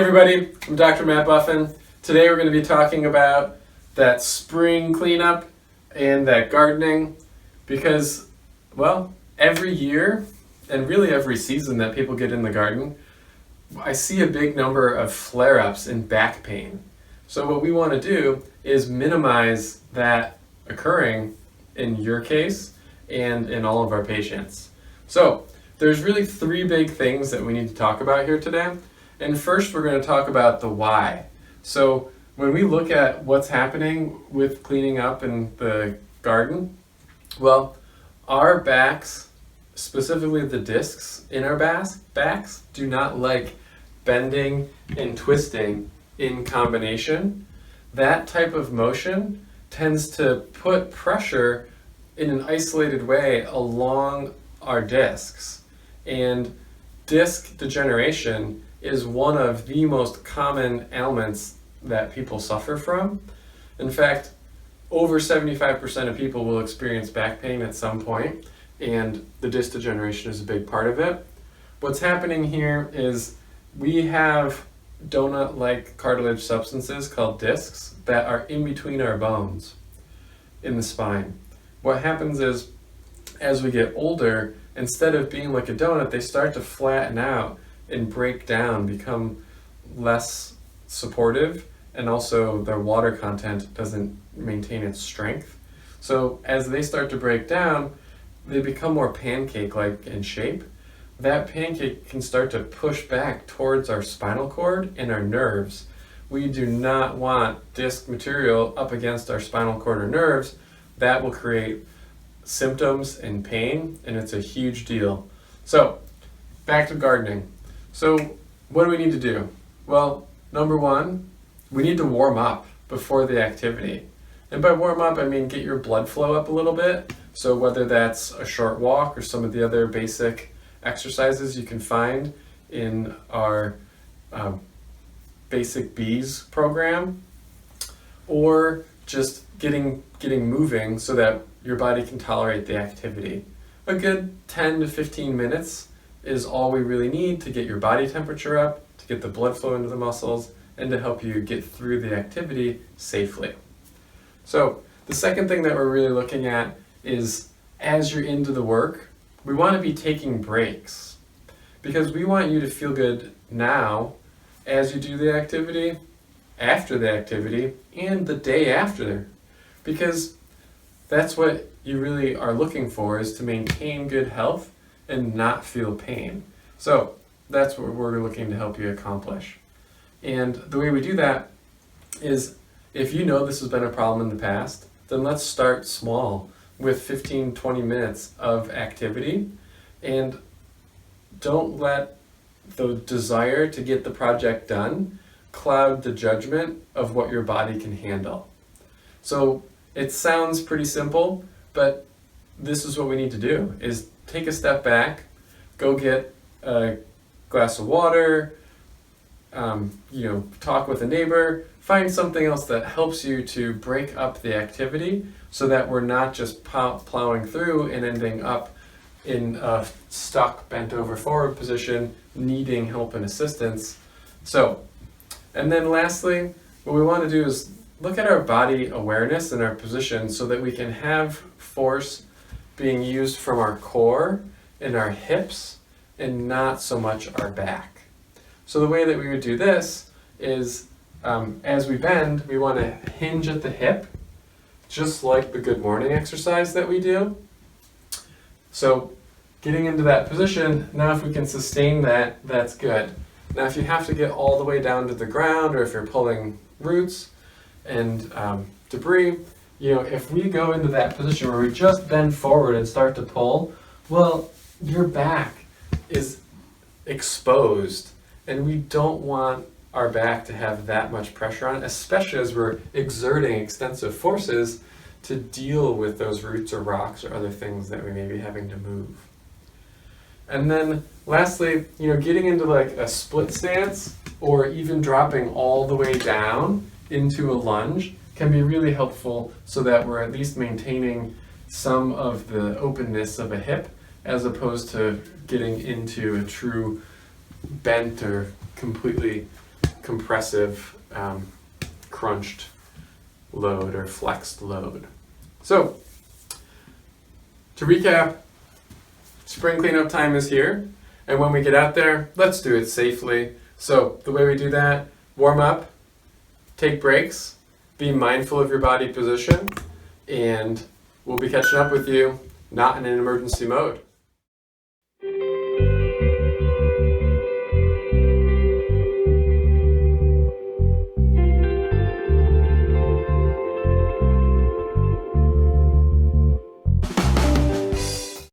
everybody, I'm Dr. Matt Buffin. Today we're going to be talking about that spring cleanup and that gardening because, well, every year and really every season that people get in the garden, I see a big number of flare-ups in back pain. So what we want to do is minimize that occurring in your case and in all of our patients. So there's really three big things that we need to talk about here today. And first, we're going to talk about the why. So when we look at what's happening with cleaning up in the garden, well, our backs, specifically the discs in our backs, do not like bending and twisting in combination. That type of motion tends to put pressure in an isolated way along our discs. And disc degeneration is one of the most common ailments that people suffer from. In fact, over 75% of people will experience back pain at some point, and the disc degeneration is a big part of it. What's happening here is we have donut-like cartilage substances called discs that are in between our bones in the spine. What happens is, as we get older, instead of being like a donut, they start to flatten out and break down, become less supportive, and also their water content doesn't maintain its strength. So as they start to break down, they become more pancake-like in shape. That pancake can start to push back towards our spinal cord and our nerves. We do not want disc material up against our spinal cord or nerves. That will create symptoms and pain, and it's a huge deal. So back to gardening. So what do we need to do? Well, number one, we need to warm up before the activity. And by warm up, I mean get your blood flow up a little bit. So whether that's a short walk or some of the other basic exercises you can find in our Basic Bees program, or just getting moving so that your body can tolerate the activity. A good 10 to 15 minutes is all we really need to get your body temperature up, to get the blood flow into the muscles, and to help you get through the activity safely. So the second thing that we're really looking at is, as you're into the work, we want to be taking breaks, because we want you to feel good now as you do the activity, after the activity, and the day after, because that's what you really are looking for, is to maintain good health and not feel pain. So that's what we're looking to help you accomplish. And the way we do that is, if you know this has been a problem in the past, then let's start small with 15-20 minutes of activity, and don't let the desire to get the project done cloud the judgment of what your body can handle. So it sounds pretty simple, but this is what we need to do, is take a step back, go get a glass of water, talk with a neighbor, find something else that helps you to break up the activity so that we're not just plowing through and ending up in a stuck, bent over forward position, needing help and assistance. So, and then lastly, what we want to do is look at our body awareness and our position so that we can have force being used from our core and our hips and not so much our back. So the way that we would do this is, as we bend, we want to hinge at the hip, just like the good morning exercise that we do. So getting into that position, now if we can sustain that, that's good. Now if you have to get all the way down to the ground, or if you're pulling roots and debris, if we go into that position where we just bend forward and start to pull, well, your back is exposed, and we don't want our back to have that much pressure on it, especially as we're exerting extensive forces to deal with those roots or rocks or other things that we may be having to move. And then lastly, getting into like a split stance, or even dropping all the way down into a lunge, can be really helpful so that we're at least maintaining some of the openness of a hip, as opposed to getting into a true bent or completely compressive, crunched load or flexed load. So, to recap, spring cleanup time is here, and when we get out there, let's do it safely. So, the way we do that, warm up, take breaks, be mindful of your body position, and we'll be catching up with you, not in an emergency mode.